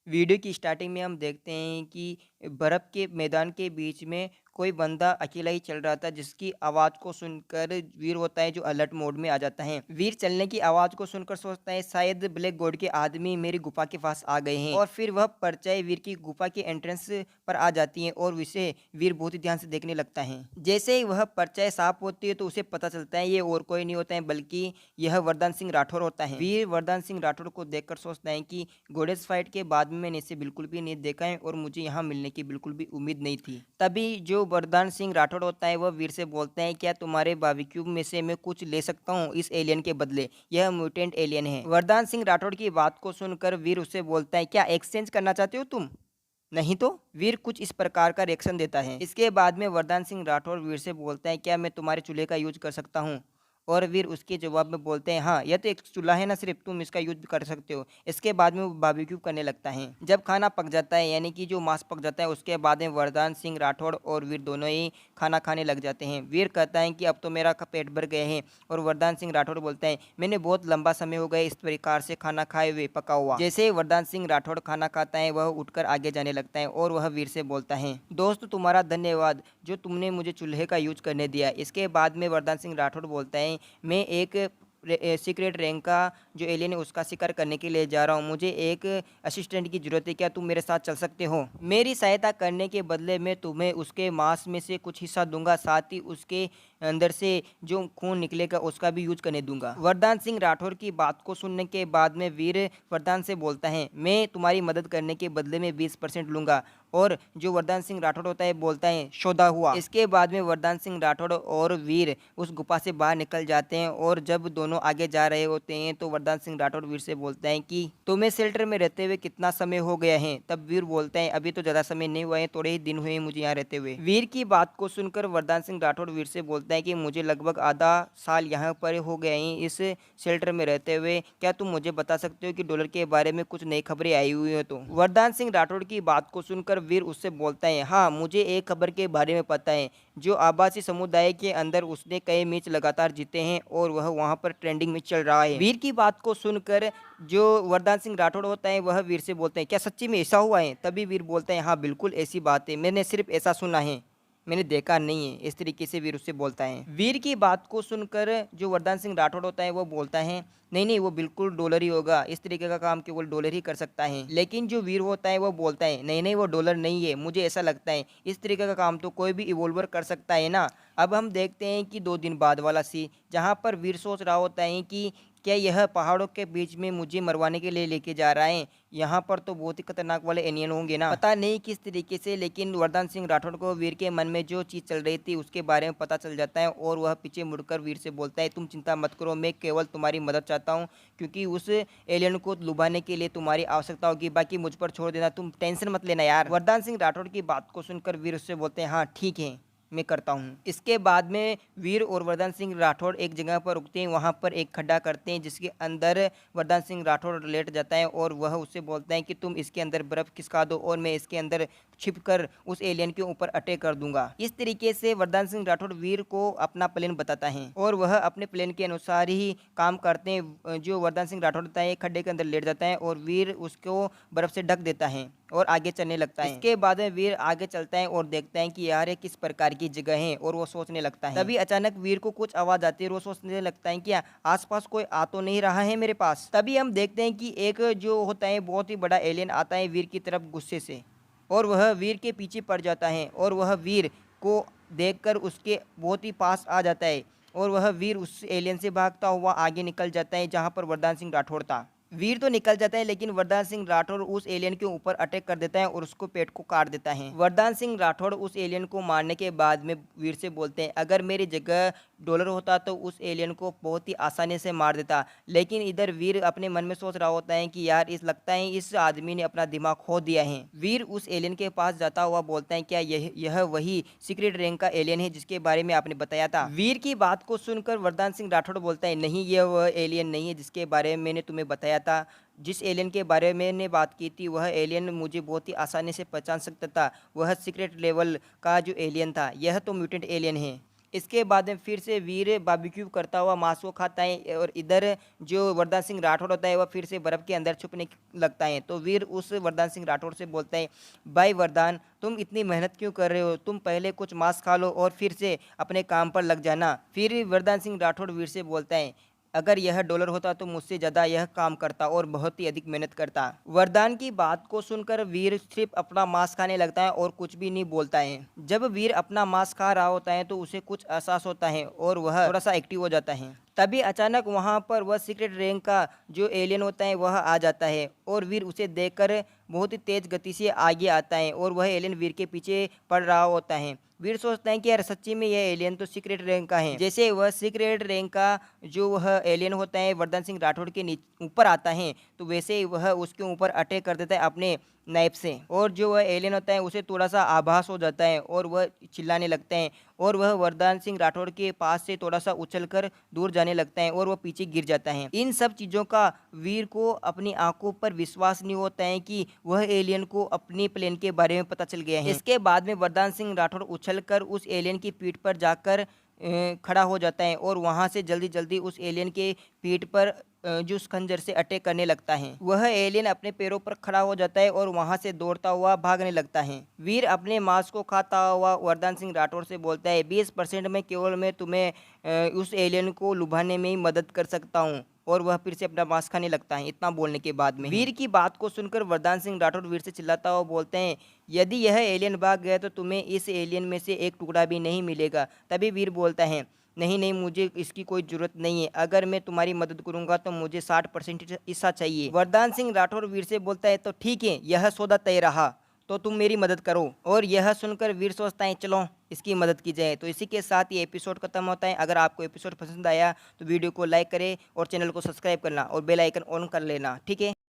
Video की starting में हम देखते हैं कि बर्फ के मैदान के बीच में कोई बंदा अकेला ही चल रहा था, जिसकी आवाज़ को सुनकर वीर होता है जो अलर्ट मोड में आ जाता है। वीर चलने की आवाज़ को सुनकर सोचता है शायद ब्लैक गॉड के आदमी मेरी गुफा के पास आ गए हैं, और फिर वह परछाई वीर की गुफा के एंट्रेंस पर आ जाती है और उसे वीर बहुत ही ध्यान से देखने लगता है। जैसे ही वह परछाई साफ होती है तो उसे पता चलता है ये और कोई नहीं होता है बल्कि यह वरदान सिंह राठौर होता है। वीर वरदान सिंह राठौर को देखकर सोचता है कि गोडेस फाइट के बाद में मैंने इसे बिल्कुल भी नहीं देखा है और मुझे यहाँ मिलने की बिल्कुल भी उम्मीद नहीं थी। तभी जो वरदान सिंह राठौड़ होता है वह वीर से बोलता है, क्या तुम्हारे बारबेक्यू में से मैं कुछ ले सकता हूँ इस एलियन के बदले? यह म्यूटेंट एलियन है। वरदान सिंह राठौड़ की बात को सुनकर वीर उससे बोलता है, क्या एक्सचेंज करना चाहते हो तुम? नहीं तो? वीर कुछ इस प्रकार का रिएक्शन देता है। इसके बाद में वरदान सिंह राठौर वीर से बोलता है, क्या मैं तुम्हारे चूल्हे का यूज कर सकता हूँ? और वीर उसके जवाब में बोलते हैं, हाँ, यह तो एक चूल्हा है ना, सिर्फ तुम इसका यूज कर सकते हो। इसके बाद में वो बारबेक्यू करने लगता है। जब खाना पक जाता है यानी कि जो मांस पक जाता है, उसके बाद में वरदान सिंह राठौड़ और वीर दोनों ही खाना खाने लग जाते हैं। वीर कहता है कि अब तो मेरा पेट भर गए हैं, और वरदान सिंह राठौड़ बोलता है, मैंने बहुत लंबा समय हो गया इस प्रकार से खाना खाए हुए पका हुआ। जैसे ही वरदान सिंह राठौड़ खाना खाता है वह उठकर आगे जाने लगता है और वह वीर से बोलता है, दोस्त तुम्हारा धन्यवाद जो तुमने मुझे चूल्हे का यूज करने दिया। इसके बाद में वरदान सिंह राठौड़ बोलता है, मैं एक सीक्रेट रैंक का जो एलियन है उसका शिकार करने के लिए जा रहा हूँ, मुझे एक असिस्टेंट की ज़रूरत है, क्या तुम मेरे साथ चल सकते हो? मेरी सहायता करने के बदले मैं तुम्हें उसके मांस में से कुछ हिस्सा दूंगा, साथ ही उसके अंदर से जो खून निकलेगा उसका भी यूज करने दूंगा। वरदान सिंह राठौर की बात को सुनने के बाद में वीर वरदान से बोलता है, मैं तुम्हारी मदद करने के बदले में 20% लूंगा। और जो वरदान सिंह राठौड़ होता है बोलता है, सौदा हुआ। इसके बाद में वरदान सिंह राठौड़ और वीर उस गुफा से बाहर निकल जाते हैं, और जब दोनों आगे जा रहे होते हैं तो वरदान सिंह राठौड़ वीर से बोलता है कि तुम्हें शेल्टर में रहते हुए कितना समय हो गया है? तब वीर बोलता है, अभी तो ज़्यादा समय नहीं हुआ है, थोड़े ही दिन हुए हैं मुझे यहाँ रहते हुए। वीर की बात को सुनकर वरदान सिंह राठौड़ वीर से बोलता है कि मुझे लगभग आधा साल यहाँ पर हो गए हैं इस शेल्टर में रहते हुए, क्या तुम मुझे बता सकते हो कि डॉलर के बारे में कुछ नई खबरें आई हुई हो तो? वरदान सिंह राठौड़ की बात को सुनकर वीर उससे बोलता है, हाँ, मुझे एक खबर के बारे में पता है, जो आभासी समुदाय के अंदर उसने कई मैच लगातार जीते हैं और वह वहां पर ट्रेंडिंग में चल रहा है। वीर की बात को सुनकर जो वरदान सिंह राठौड़ होता है वह वीर से बोलते हैं, क्या सच्ची में ऐसा हुआ है? तभी वीर बोलते हैं, हाँ बिल्कुल ऐसी बात है, मैंने सिर्फ ऐसा सुना है, मैंने देखा नहीं है। इस तरीके से वीर उससे बोलता है। वीर की बात को सुनकर जो वरदान सिंह राठौड़ होता है वो बोलता है, नहीं नहीं, वो बिल्कुल डॉलर ही होगा, इस तरीके का काम केवल डॉलर ही कर सकता है। लेकिन जो वीर होता है वो बोलता है, नहीं नहीं, वो डॉलर नहीं है, मुझे ऐसा लगता है इस तरीके का काम तो कोई भी इवोल्वर कर सकता है ना। अब हम देखते हैं कि 2 दिन बाद वाला सी, जहाँ पर वीर सोच रहा होता है कि क्या यह पहाड़ों के बीच में मुझे मरवाने के लिए लेके जा रहा है? यहाँ पर तो बहुत ही खतरनाक वाले एनियन होंगे ना। पता नहीं किस तरीके से, लेकिन वरदान सिंह राठौड़ को वीर के मन में जो चीज़ चल रही थी उसके बारे में पता चल जाता है, और वह पीछे मुड़कर वीर से बोलता है, तुम चिंता मत करो, मैं केवल तुम्हारी मदद चाहता हूँ, क्योंकि उस एलियन को लुभाने के लिए तुम्हारी आवश्यकता होगी, बाकी मुझ पर छोड़ देना, तुम टेंशन मत लेना यार। वरदान सिंह राठौड़ की बात को सुनकर वीर उससे बोलते हैं, हाँ ठीक है, मैं करता हूँ। इसके बाद में वीर और वरदान सिंह राठौड़ एक जगह पर रुकते हैं, वहाँ पर एक खड्डा करते हैं जिसके अंदर वरदान सिंह राठौड़ लेट जाता है, और वह उससे बोलता है कि तुम इसके अंदर बर्फ़ खिसका दो और मैं इसके अंदर छिपकर उस एलियन के ऊपर अटैक कर दूंगा। इस तरीके से वरदान सिंह राठौड़ वीर को अपना प्लान बताता है, और वह अपने प्लान के अनुसार ही काम करते हैं। जो वरदान सिंह राठौड़ होता है खड्डे के अंदर लेट जाता है और वीर उसको बर्फ़ से ढक देता है और आगे चलने लगता है। इसके बाद में वीर आगे चलता है और देखता है कि यार ये किस प्रकार की जगह है, और वो सोचने लगता है। तभी अचानक वीर को कुछ आवाज आती है और वो सोचने लगता है कि आसपास कोई आ तो नहीं रहा है मेरे पास। तभी हम देखते हैं कि एक जो होता है बहुत ही बड़ा एलियन आता है वीर की तरफ गुस्से से, और वह वीर के पीछे पड़ जाता है, और वह वीर को देखकर उसके बहुत ही पास आ जाता है, और वह वीर उस एलियन से भागता हुआ आगे निकल जाता है जहाँ पर वरदान सिंह राठौड़ था। वीर तो निकल जाता है, लेकिन वरदान सिंह राठौड़ उस एलियन के ऊपर अटैक कर देता है और उसको पेट को काट देता है। वरदान सिंह राठौड़ उस एलियन को मारने के बाद में वीर से बोलते हैं, अगर मेरी जगह डॉलर होता तो उस एलियन को बहुत ही आसानी से मार देता। लेकिन इधर वीर अपने मन में सोच रहा होता है कि यार इस लगता है इस आदमी ने अपना दिमाग खो दिया है। वीर उस एलियन के पास जाता हुआ बोलता है, क्या यह वही सीक्रेट रैंक का एलियन है जिसके बारे में आपने बताया था? वीर की बात को सुनकर वरदान सिंह राठौड़ बोलता है, नहीं, यह वह एलियन नहीं है जिसके बारे में मैंने तुम्हें बताया था। जिस एलियन के बारे में मैंने बात की थी वह एलियन मुझे बहुत ही आसानी से पहचान सकता था, वह सीक्रेट लेवल का जो एलियन था, यह तो म्यूटेंट एलियन है। इसके बाद में फिर से वीर बारबेक्यू करता हुआ मांस को खाता है और इधर जो वरदान सिंह राठौड़ होता है वह फिर से बर्फ़ के अंदर छुपने लगता है। तो वीर उस वरदान सिंह राठौड़ से बोलता है, भाई वरदान, तुम इतनी मेहनत क्यों कर रहे हो? तुम पहले कुछ मांस खा लो और फिर से अपने काम पर लग जाना। फिर वरदान सिंह राठौड़ वीर से बोलता है, अगर यह डॉलर होता तो मुझसे ज़्यादा यह काम करता और बहुत ही अधिक मेहनत करता। वरदान की बात को सुनकर वीर सिर्फ अपना मांस खाने लगता है और कुछ भी नहीं बोलता है। जब वीर अपना मांस खा रहा होता है तो उसे कुछ एहसास होता है और वह थोड़ा सा एक्टिव हो जाता है। तभी अचानक वहाँ पर वह सीक्रेट रैंक का जो एलियन होता है वह आ जाता है और वीर उसे देखकर बहुत ही तेज गति से आगे आता है और वह एलियन वीर के पीछे पड़ रहा होता है। वीर सोचता है कि यार सच्ची में यह एलियन तो सीक्रेट रैंक का है। जैसे वह सीक्रेट रैंक का जो वह एलियन होता है वरदान सिंह राठौड़ के ऊपर आता है तो वैसे ही वह उसके ऊपर अटैक कर देता है अपने नाइफ से और जो वह एलियन होता है उसे थोड़ा सा आभास हो जाता है और वह चिल्लाने लगता है और वह वरदान सिंह राठौड़ के पास से थोड़ा सा उछलकर दूर जाने लगता है और वह पीछे गिर जाता है। इन सब चीज़ों का वीर को अपनी आंखों पर विश्वास नहीं होता है कि वह एलियन को अपने प्लेन के बारे में पता चल गया है। इसके बाद में वरदान सिंह राठौड़ उछलकर उस एलियन की पीठ पर जाकर खड़ा हो जाता है और वहां से जल्दी जल्दी उस एलियन के पीठ पर जो उस खंजर से अटैक करने लगता है। वह एलियन अपने पैरों पर खड़ा हो जाता है और वहां से दौड़ता हुआ भागने लगता है। वीर अपने मांस को खाता हुआ वरदान सिंह राठौड़ से बोलता है, 20% में केवल मैं तुम्हें उस एलियन को लुभाने में ही मदद कर सकता हूँ। और वह फिर से अपना मांस खाने लगता है। इतना बोलने के बाद में वीर की बात को सुनकर वरदान सिंह राठौड़ वीर से चिल्लाता हुआ बोलते हैं, यदि यह एलियन भाग गया तो तुम्हें इस एलियन में से एक टुकड़ा भी नहीं मिलेगा। तभी वीर बोलता है, नहीं नहीं, मुझे इसकी कोई जरूरत नहीं है। अगर मैं तुम्हारी मदद करूंगा तो मुझे 60% हिस्सा चाहिए। वरदान सिंह राठौड़ वीर से बोलता है, तो ठीक है, यह सौदा तय रहा, तो तुम मेरी मदद करो। और यह सुनकर वीर सोचता है, चलो इसकी मदद की जाए। तो इसी के साथ ये एपिसोड खत्म होता है। अगर आपको एपिसोड पसंद आया तो वीडियो को लाइक करें और चैनल को सब्सक्राइब करना और बेल आइकन ऑन कर लेना, ठीक है।